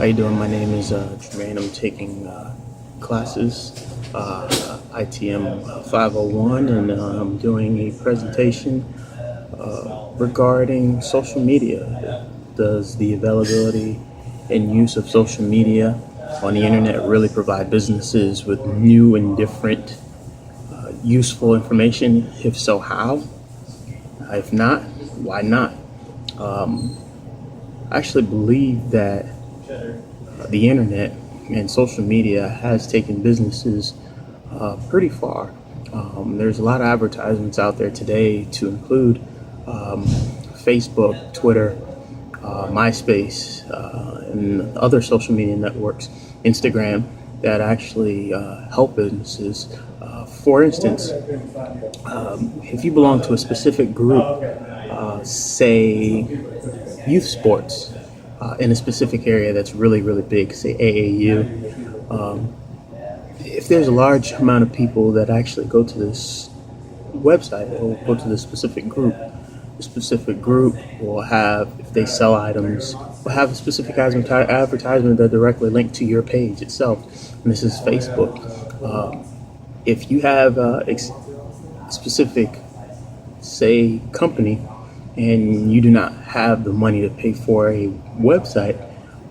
How you doing? My name is Jermaine. I'm taking classes, ITM 501, and I'm doing a presentation regarding social media. Does the availability and use of social media on the internet really provide businesses with new and different useful information? If so, how? If not, why not? I actually believe that the internet and social media has taken businesses pretty far. There's a lot of advertisements out there today, to include Facebook, Twitter, MySpace, and other social media networks, Instagram, that actually help businesses. For instance, if you belong to a specific group, say youth sports, in a specific area that's really, really big, say AAU, if there's a large amount of people that actually go to this website or go to this specific group, the specific group will have, if they sell items, will have a specific advertisement that directly linked to your page itself. And this is Facebook. If you have a specific, say, company, and you do not have the money to pay for a website,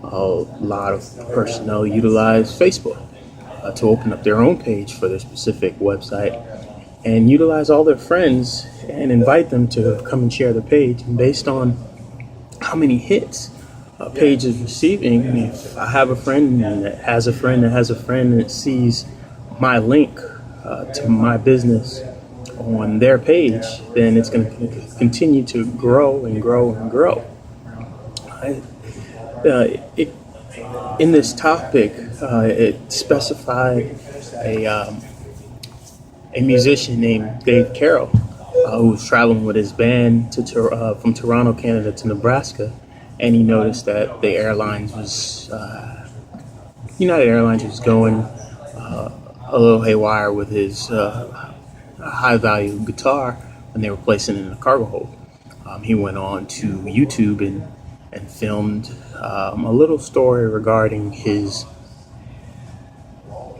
a lot of personnel utilize Facebook to open up their own page for their specific website and utilize all their friends and invite them to come and share the page. And based on how many hits a page is receiving, if I have a friend that has a friend that has a friend that sees my link to my business on their page, then it's going to continue to grow and grow and grow. In this topic, it specified a musician named Dave Carroll, who was traveling with his band from Toronto, Canada to Nebraska, and he noticed that the United Airlines was going a little haywire with his high-value guitar when they were placing it in a cargo hold. He went on to YouTube and filmed a little story regarding his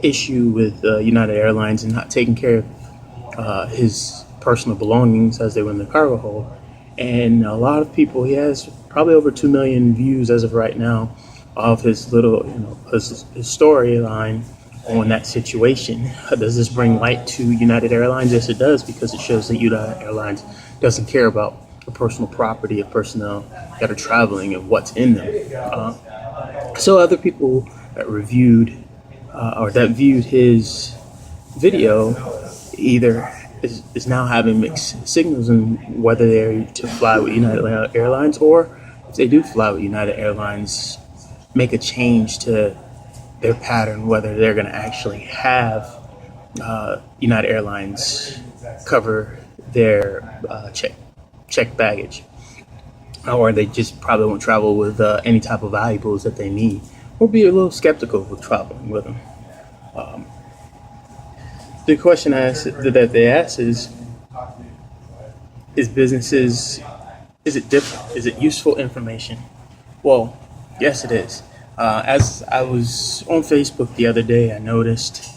issue with United Airlines and not taking care of his personal belongings as they were in the cargo hold. And a lot of people, he has probably over 2 million views as of right now of his little, his storyline on that situation. Does this bring light to United Airlines? Yes, it does, because it shows that United Airlines doesn't care about the personal property of personnel that are traveling and what's in them. So other people that reviewed or that viewed his video either is now having mixed signals on whether they're to fly with United Airlines, or if they do fly with United Airlines, make a change to their pattern, whether they're going to actually have United Airlines cover their checked baggage, or they just probably won't travel with any type of valuables that they need, or be a little skeptical with traveling with them. The question that they ask is businesses, is it different? Is it useful information? Well, yes, it is. As I was on Facebook the other day, I noticed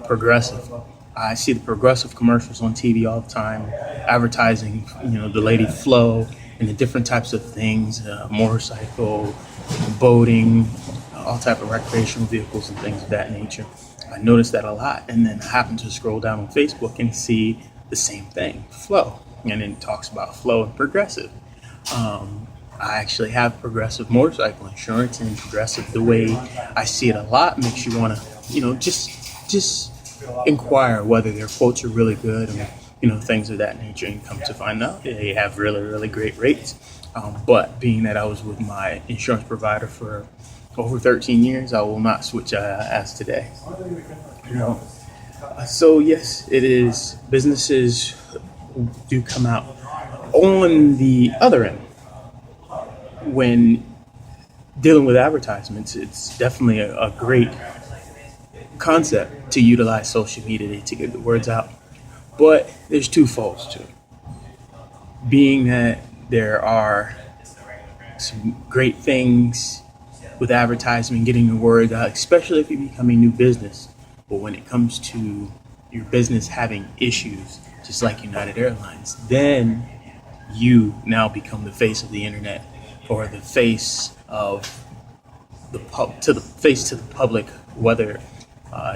Progressive. I see the Progressive commercials on TV all the time, advertising, the lady Flo and the different types of things, motorcycle, boating, all type of recreational vehicles and things of that nature. I noticed that a lot, and then I happened to scroll down on Facebook and see the same thing, Flo, and then it talks about Flo and Progressive. I actually have Progressive motorcycle insurance, and Progressive, the way I see it a lot, makes you want to, just inquire whether their quotes are really good, and things of that nature, and come to find out they have really, really great rates. But being that I was with my insurance provider for over 13 years, I will not switch as today. So yes, it is. Businesses do come out on the other end. When dealing with advertisements, it's definitely a great concept to utilize social media to get the words out. But there's two faults to it. Being that there are some great things with advertisement, getting the word out, especially if you become a new business. But when it comes to your business having issues, just like United Airlines, then you now become the face of the internet, or the face of the face to the public, whether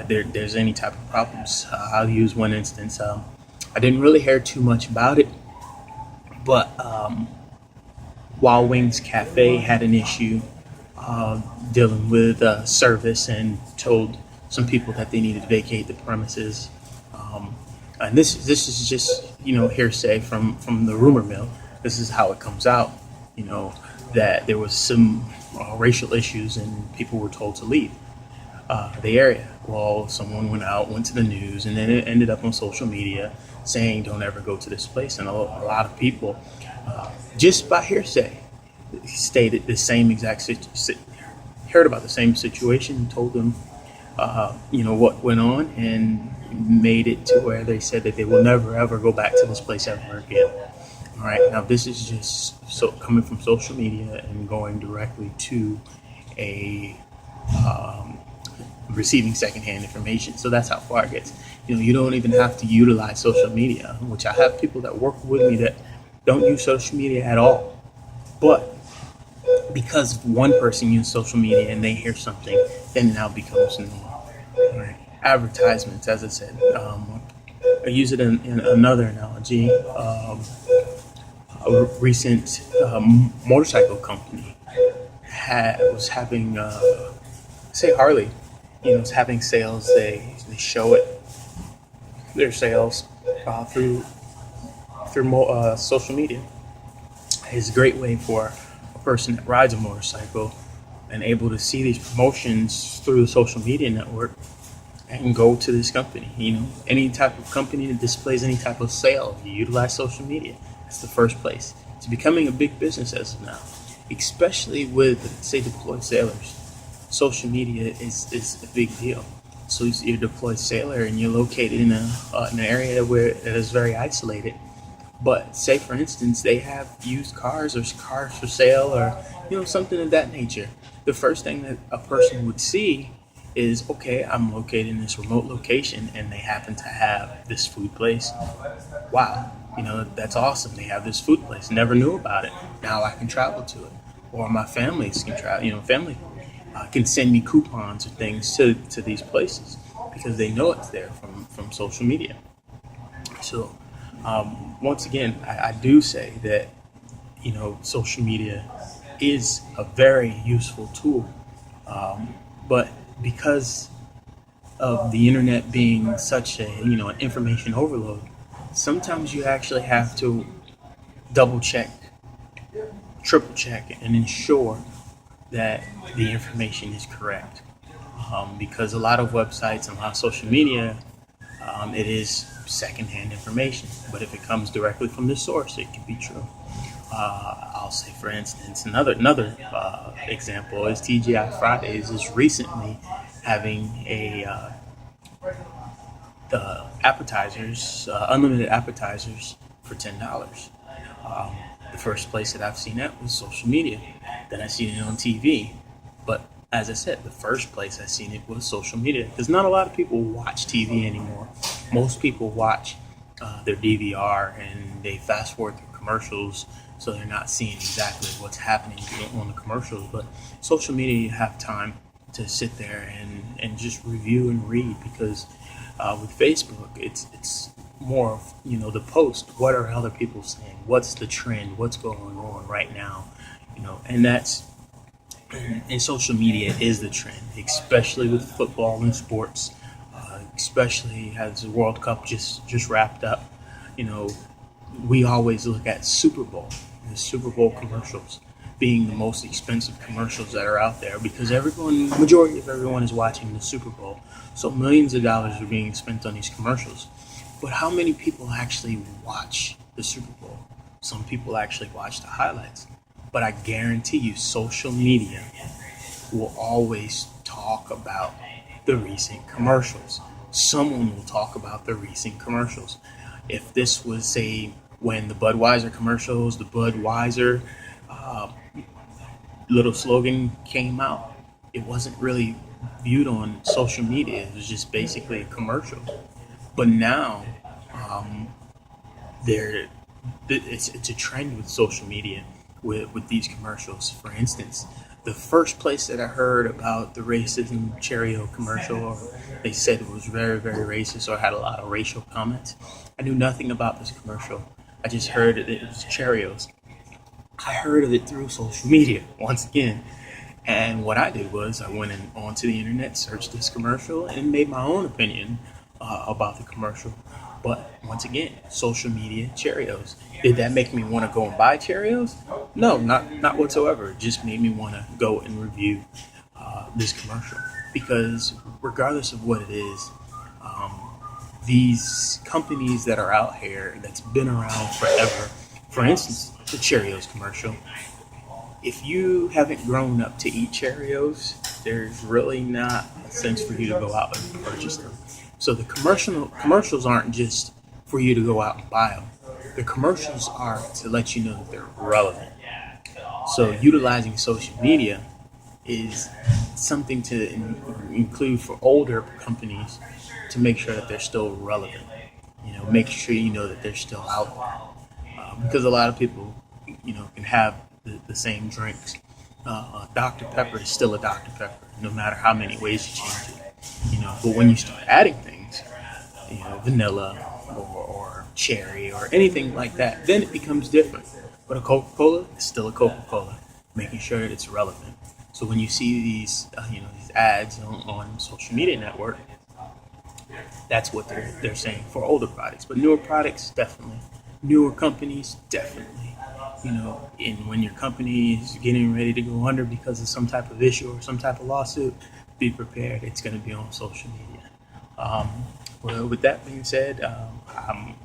there's any type of problems. I'll use one instance. I didn't really hear too much about it, but Wild Wings Cafe had an issue dealing with service, and told some people that they needed to vacate the premises. And this is just hearsay from the rumor mill. This is how it comes out. That there was some racial issues and people were told to leave the area. Well, someone went to the news, and then it ended up on social media saying don't ever go to this place. And a lot of people, just by hearsay, stated the same exact heard about the same situation, told them what went on, and made it to where they said that they will never ever go back to this place ever again. All right, now this is just coming from social media and going directly to a receiving secondhand information. So that's how far it gets. You don't even have to utilize social media, which I have people that work with me that don't use social media at all. But because one person uses social media and they hear something, then it now becomes normal. All right. Advertisements, as I said, I use it in another analogy. A recent motorcycle company was having, say Harley, is having sales. They show their sales through social media. It's a great way for a person that rides a motorcycle and able to see these promotions through the social media network and go to this company. Any type of company that displays any type of sale, you utilize social media. That's the first place. It's becoming a big business as of now, especially with, say, deployed sailors. Social media is a big deal. So you're a deployed sailor and you're located in an area where that is very isolated. But say, for instance, they have used cars or cars for sale, or something of that nature. The first thing that a person would see is, okay, I'm located in this remote location and they happen to have this food place. Wow, that's awesome. They have this food place. Never knew about it. Now I can travel to it, or my families can travel. Family can send me coupons or things to these places because they know it's there from social media. So once again, I do say that social media is a very useful tool, but because of the internet being such an information overload, sometimes you actually have to double check, triple check, and ensure that the information is correct. Because a lot of websites and a lot of social media, it is secondhand information. But if it comes directly from the source, it can be true. I'll say, for instance, another example is TGI Fridays is recently having the appetizers, unlimited appetizers for $10. The first place that I've seen that was social media. Then I seen it on TV. But as I said, the first place I seen it was social media, because not a lot of people watch TV anymore. Most people watch their DVR and they fast forward through commercials, so they're not seeing exactly what's happening on the commercials. But social media, you have time to sit there and just review and read, because with Facebook, it's more of the post. What are other people saying? What's the trend? What's going on right now? And that's and social media is the trend, especially with football and sports, especially as the World Cup just wrapped up. We always look at Super Bowl, the Super Bowl commercials being the most expensive commercials that are out there, because majority of everyone is watching the Super Bowl. So millions of dollars are being spent on these commercials. But how many people actually watch the Super Bowl? Some people actually watch the highlights. But I guarantee you, social media will always talk about the recent commercials. Someone will talk about the recent commercials. If this was, say, when the Budweiser commercials, the Budweiser little slogan came out, it wasn't really viewed on social media. It was just basically a commercial. But now, um, there, it's a trend with social media with these commercials. For instance, the first place that I heard about the racism Cheerio commercial, or they said it was very, very racist or had a lot of racial comments, I knew nothing about this commercial. I just heard that it was Cheerios. I heard of it through social media once again. And what I did was I went onto the internet, searched this commercial, and made my own opinion about the commercial. But once again, social media, Cheerios. Did that make me want to go and buy Cheerios? No, not whatsoever. It just made me want to go and review this commercial. Because regardless of what it is, um, these companies that are out here that's been around forever, for instance, the Cheerios commercial, if you haven't grown up to eat Cheerios, there's really not a sense for you to go out and purchase them. So the commercials aren't just for you to go out and buy them. The commercials are to let you know that they're relevant. So utilizing social media is something to include for older companies to make sure that they're still relevant. Make sure you know that they're still out there. Because a lot of people, can have the same drinks. Dr. Pepper is still a Dr. Pepper, no matter how many ways you change it. But when you start adding things, vanilla or cherry or anything like that, then it becomes different. But a Coca-Cola is still a Coca-Cola, making sure that it's relevant. So when you see these, these ads on social media network, that's what they're saying for older products. But newer products, definitely. Newer companies, definitely. And when your company is getting ready to go under because of some type of issue or some type of lawsuit, be prepared. It's going to be on social media. Well, with that being said, I'm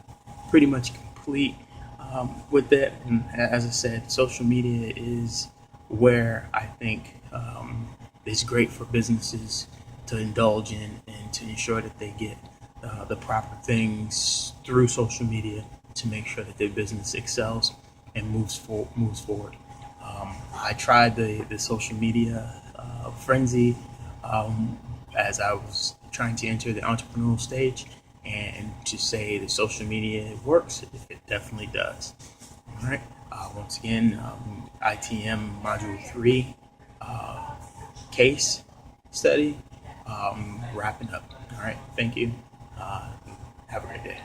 pretty much complete with that. And as I said, social media is where I think is great for businesses to indulge in and to ensure that they get the proper things through social media to make sure that their business excels and moves forward. I tried the social media frenzy as I was trying to enter the entrepreneurial stage, and to say that social media works, it definitely does. All right. Once again, ITM Module 3 case study wrapping up. All right. Thank you. Have a great day.